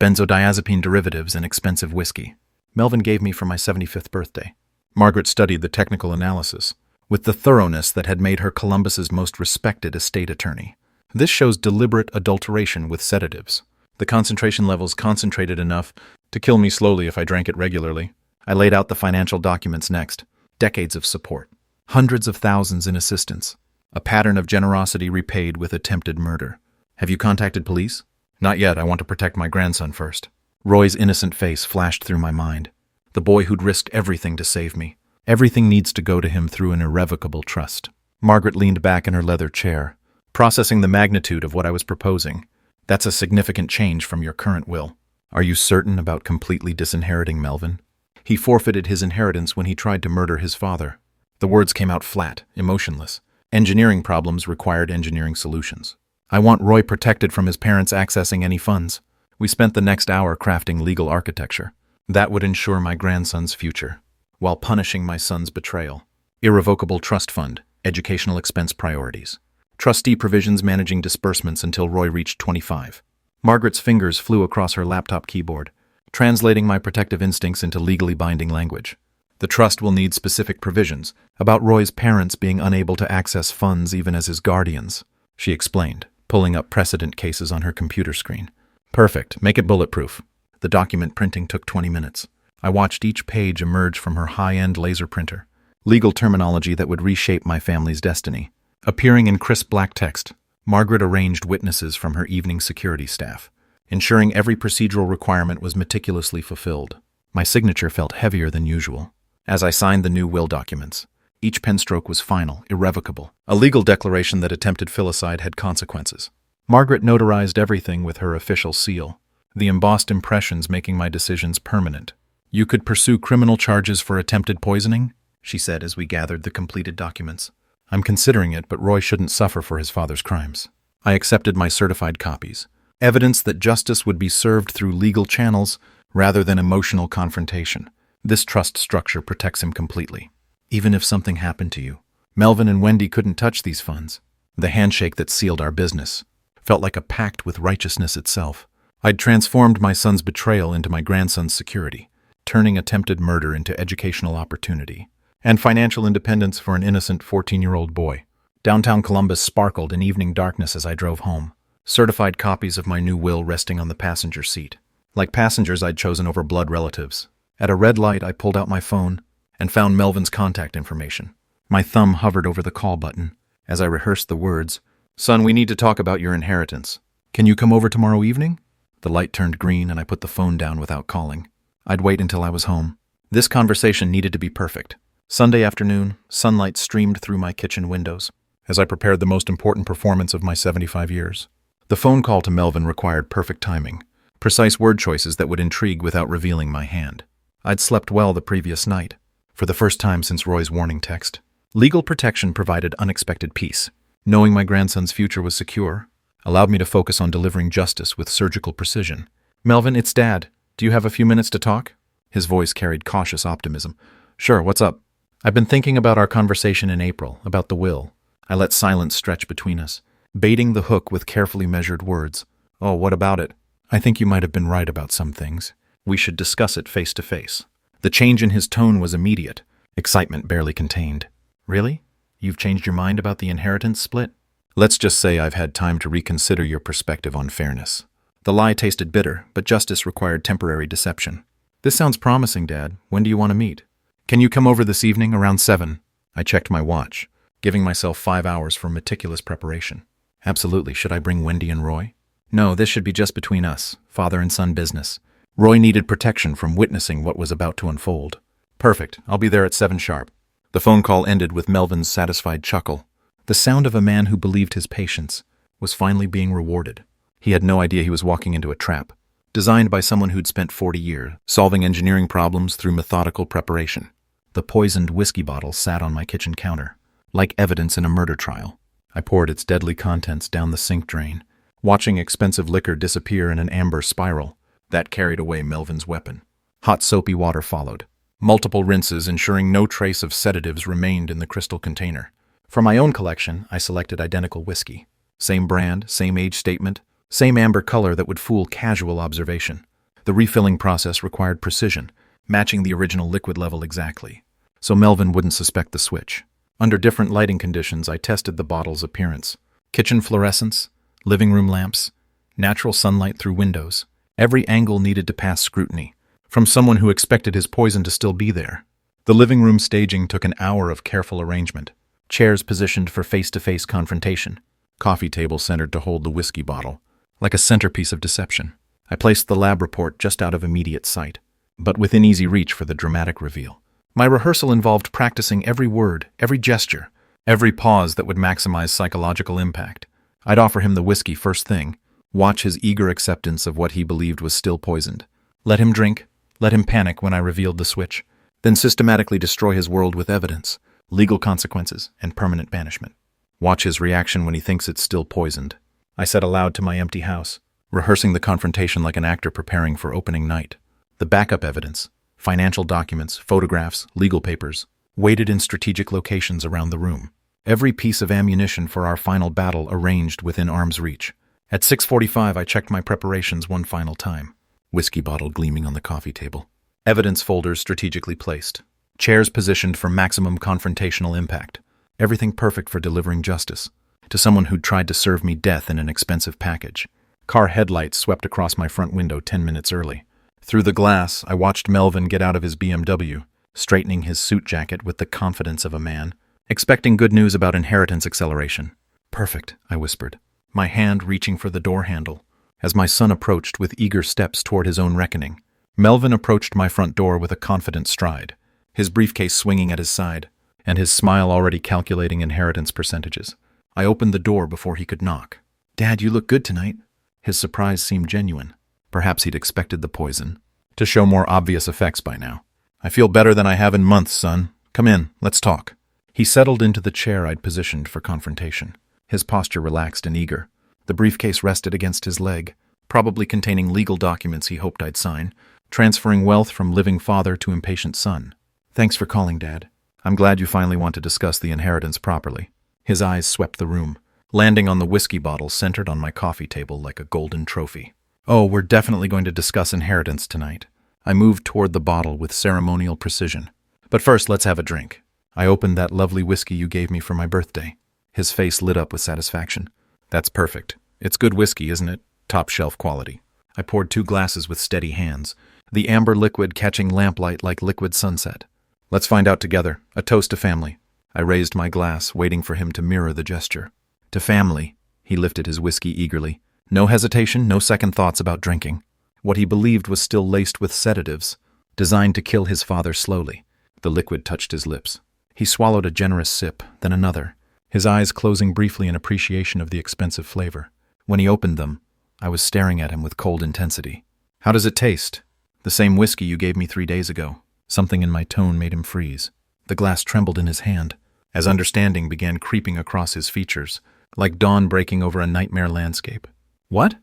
benzodiazepine derivatives and expensive whiskey. Melvin gave me for my 75th birthday. Margaret studied the technical analysis with the thoroughness that had made her Columbus's most respected estate attorney. This shows deliberate adulteration with sedatives. The concentration levels concentrated enough to kill me slowly if I drank it regularly. I laid out the financial documents next. Decades of support. Hundreds of thousands in assistance. A pattern of generosity repaid with attempted murder. Have you contacted police? Not yet. I want to protect my grandson first. Roy's innocent face flashed through my mind. The boy who'd risked everything to save me. Everything needs to go to him through an irrevocable trust. Margaret leaned back in her leather chair, processing the magnitude of what I was proposing. That's a significant change from your current will. Are you certain about completely disinheriting Melvin? He forfeited his inheritance when he tried to murder his father. The words came out flat, emotionless. Engineering problems required engineering solutions. I want Roy protected from his parents accessing any funds. We spent the next hour crafting legal architecture. That would ensure my grandson's future, while punishing my son's betrayal. Irrevocable trust fund, educational expense priorities. Trustee provisions managing disbursements until Roy reached 25. Margaret's fingers flew across her laptop keyboard, translating my protective instincts into legally binding language. The trust will need specific provisions about Roy's parents being unable to access funds even as his guardians, she explained, pulling up precedent cases on her computer screen. Perfect. Make it bulletproof. The document printing took 20 minutes. I watched each page emerge from her high-end laser printer. Legal terminology that would reshape my family's destiny. Appearing in crisp black text, Margaret arranged witnesses from her evening security staff, ensuring every procedural requirement was meticulously fulfilled. My signature felt heavier than usual. As I signed the new will documents, each pen stroke was final, irrevocable. A legal declaration that attempted filicide had consequences. Margaret notarized everything with her official seal, the embossed impressions making my decisions permanent. You could pursue criminal charges for attempted poisoning, she said as we gathered the completed documents. I'm considering it, but Roy shouldn't suffer for his father's crimes. I accepted my certified copies, evidence that justice would be served through legal channels rather than emotional confrontation. This trust structure protects him completely. Even if something happened to you, Melvin and Wendy couldn't touch these funds. The handshake that sealed our business felt like a pact with righteousness itself. I'd transformed my son's betrayal into my grandson's security, turning attempted murder into educational opportunity and financial independence for an innocent 14-year-old boy. Downtown Columbus sparkled in evening darkness as I drove home, certified copies of my new will resting on the passenger seat. Like passengers I'd chosen over blood relatives. At a red light, I pulled out my phone and found Melvin's contact information. My thumb hovered over the call button as I rehearsed the words, "Son, we need to talk about your inheritance. Can you come over tomorrow evening?" The light turned green and I put the phone down without calling. I'd wait until I was home. This conversation needed to be perfect. Sunday afternoon, sunlight streamed through my kitchen windows as I prepared the most important performance of my 75 years. The phone call to Melvin required perfect timing, precise word choices that would intrigue without revealing my hand. I'd slept well the previous night, for the first time since Roy's warning text. Legal protection provided unexpected peace. Knowing my grandson's future was secure allowed me to focus on delivering justice with surgical precision. "Melvin, it's Dad. Do you have a few minutes to talk?" His voice carried cautious optimism. "Sure, what's up?" "I've been thinking about our conversation in April, about the will." I let silence stretch between us, baiting the hook with carefully measured words. "Oh, what about it?" "I think you might have been right about some things. We should discuss it face to face." The change in his tone was immediate, excitement barely contained. "Really? You've changed your mind about the inheritance split?" "Let's just say I've had time to reconsider your perspective on fairness." The lie tasted bitter, but justice required temporary deception. "This sounds promising, Dad. When do you want to meet?" "Can you come over this evening around 7? I checked my watch, giving myself 5 hours for meticulous preparation. "Absolutely. Should I bring Wendy and Roy?" "No, this should be just between us, father and son business." Roy needed protection from witnessing what was about to unfold. "Perfect. I'll be there at 7 sharp. The phone call ended with Melvin's satisfied chuckle. The sound of a man who believed his patience was finally being rewarded. He had no idea he was walking into a trap, designed by someone who'd spent 40 years solving engineering problems through methodical preparation. The poisoned whiskey bottle sat on my kitchen counter, like evidence in a murder trial. I poured its deadly contents down the sink drain, watching expensive liquor disappear in an amber spiral that carried away Melvin's weapon. Hot soapy water followed, multiple rinses ensuring no trace of sedatives remained in the crystal container. For my own collection, I selected identical whiskey. Same brand, same age statement, same amber color that would fool casual observation. The refilling process required precision, matching the original liquid level exactly, so Melvin wouldn't suspect the switch. Under different lighting conditions, I tested the bottle's appearance. Kitchen fluorescents, living room lamps, natural sunlight through windows. Every angle needed to pass scrutiny, from someone who expected his poison to still be there. The living room staging took an hour of careful arrangement. Chairs positioned for face-to-face confrontation. Coffee table centered to hold the whiskey bottle, like a centerpiece of deception. I placed the lab report just out of immediate sight, but within easy reach for the dramatic reveal. My rehearsal involved practicing every word, every gesture, every pause that would maximize psychological impact. I'd offer him the whiskey first thing, watch his eager acceptance of what he believed was still poisoned. Let him drink, let him panic when I revealed the switch, then systematically destroy his world with evidence, legal consequences, and permanent banishment. Watch his reaction when he thinks it's still poisoned. I said aloud to my empty house, rehearsing the confrontation like an actor preparing for opening night. The backup evidence, financial documents, photographs, legal papers, waited in strategic locations around the room. Every piece of ammunition for our final battle arranged within arm's reach. At 6:45, I checked my preparations one final time. Whiskey bottle gleaming on the coffee table. Evidence folders strategically placed. Chairs positioned for maximum confrontational impact. Everything perfect for delivering justice to someone who'd tried to serve me death in an expensive package. Car headlights swept across my front window 10 minutes early. Through the glass, I watched Melvin get out of his BMW, straightening his suit jacket with the confidence of a man, expecting good news about inheritance acceleration. "Perfect," I whispered, my hand reaching for the door handle, as my son approached with eager steps toward his own reckoning. Melvin approached my front door with a confident stride, his briefcase swinging at his side, and his smile already calculating inheritance percentages. I opened the door before he could knock. "Dad, you look good tonight." His surprise seemed genuine. Perhaps he'd expected the poison to show more obvious effects by now. "I feel better than I have in months, son. Come in, let's talk." He settled into the chair I'd positioned for confrontation, his posture relaxed and eager. The briefcase rested against his leg, probably containing legal documents he hoped I'd sign, transferring wealth from living father to impatient son. "Thanks for calling, Dad. I'm glad you finally want to discuss the inheritance properly." His eyes swept the room, landing on the whiskey bottle centered on my coffee table like a golden trophy. Oh, we're definitely going to discuss inheritance tonight. I moved toward the bottle with ceremonial precision. But first, let's have a drink. I opened that lovely whiskey you gave me for my birthday. His face lit up with satisfaction. That's perfect. It's good whiskey, isn't it? Top shelf quality. I poured 2 glasses with steady hands, the amber liquid catching lamplight like liquid sunset. Let's find out together. A toast to family. I raised my glass, waiting for him to mirror the gesture. To family. He lifted his whiskey eagerly. No hesitation, no second thoughts about drinking. What he believed was still laced with sedatives, designed to kill his father slowly. The liquid touched his lips. He swallowed a generous sip, then another, his eyes closing briefly in appreciation of the expensive flavor. When he opened them, I was staring at him with cold intensity. How does it taste? The same whiskey you gave me 3 days ago. Something in my tone made him freeze. The glass trembled in his hand, as understanding began creeping across his features, like dawn breaking over a nightmare landscape. What?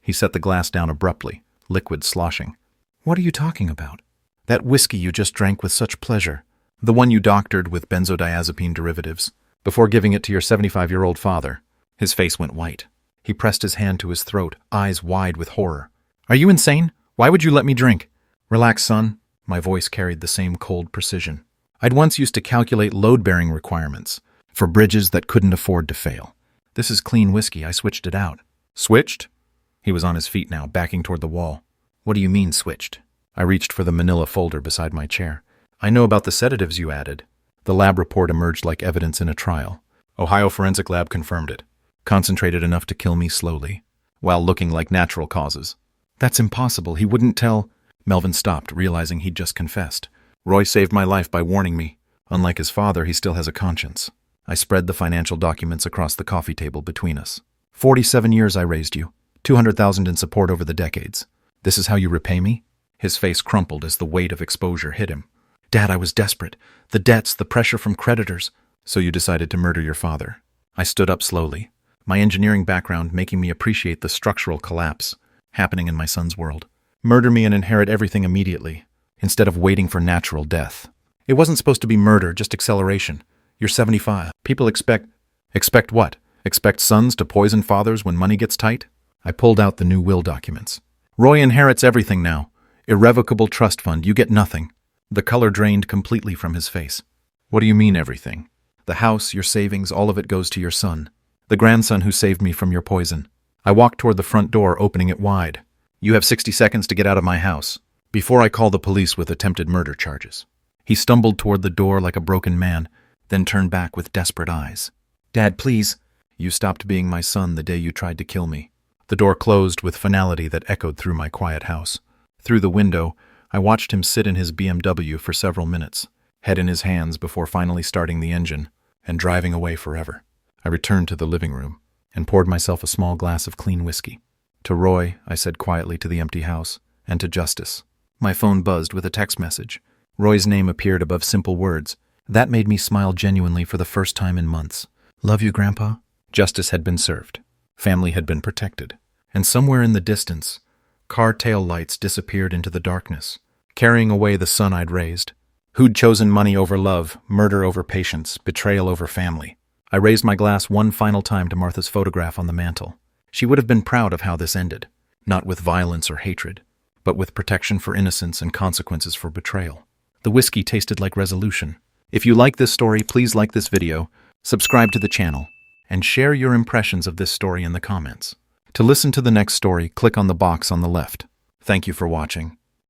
He set the glass down abruptly, liquid sloshing. What are you talking about? That whiskey you just drank with such pleasure. The one you doctored with benzodiazepine derivatives, before giving it to your 75-year-old father. His face went white. He pressed his hand to his throat, eyes wide with horror. Are you insane? Why would you let me drink? Relax, son. My voice carried the same cold precision. I'd once used to calculate load-bearing requirements for bridges that couldn't afford to fail. This is clean whiskey. I switched it out. Switched? He was on his feet now, backing toward the wall. What do you mean, switched? I reached for the manila folder beside my chair. I know about the sedatives you added. The lab report emerged like evidence in a trial. Ohio Forensic Lab confirmed it. Concentrated enough to kill me slowly, while looking like natural causes. That's impossible. He wouldn't tell. Melvin stopped, realizing he'd just confessed. Roy saved my life by warning me. Unlike his father, he still has a conscience. I spread the financial documents across the coffee table between us. 47 years I raised you. 200,000 in support over the decades. This is how you repay me? His face crumpled as the weight of exposure hit him. Dad, I was desperate. The debts, the pressure from creditors. So you decided to murder your father. I stood up slowly, my engineering background making me appreciate the structural collapse happening in my son's world. Murder me and inherit everything immediately, instead of waiting for natural death. It wasn't supposed to be murder, just acceleration. You're 75. People expect... Expect what? Expect sons to poison fathers when money gets tight? I pulled out the new will documents. Roy inherits everything now. Irrevocable trust fund, you get nothing. The color drained completely from his face. What do you mean everything? The house, your savings, all of it goes to your son. The grandson who saved me from your poison. I walked toward the front door, opening it wide. You have 60 seconds to get out of my house, before I call the police with attempted murder charges. He stumbled toward the door like a broken man, then turned back with desperate eyes. Dad, please. You stopped being my son the day you tried to kill me. The door closed with finality that echoed through my quiet house. Through the window, I watched him sit in his BMW for several minutes, head in his hands before finally starting the engine and driving away forever. I returned to the living room and poured myself a small glass of clean whiskey. To Roy, I said quietly to the empty house, and to Justice. My phone buzzed with a text message. Roy's name appeared above simple words. That made me smile genuinely for the first time in months. Love you, Grandpa. Justice had been served. Family had been protected. And somewhere in the distance, car tail lights disappeared into the darkness, carrying away the son I'd raised. Who'd chosen money over love, murder over patience, betrayal over family? I raised my glass one final time to Martha's photograph on the mantel. She would have been proud of how this ended, not with violence or hatred, but with protection for innocence and consequences for betrayal. The whiskey tasted like resolution. If you like this story, please like this video, subscribe to the channel, and share your impressions of this story in the comments. To listen to the next story, click on the box on the left. Thank you for watching.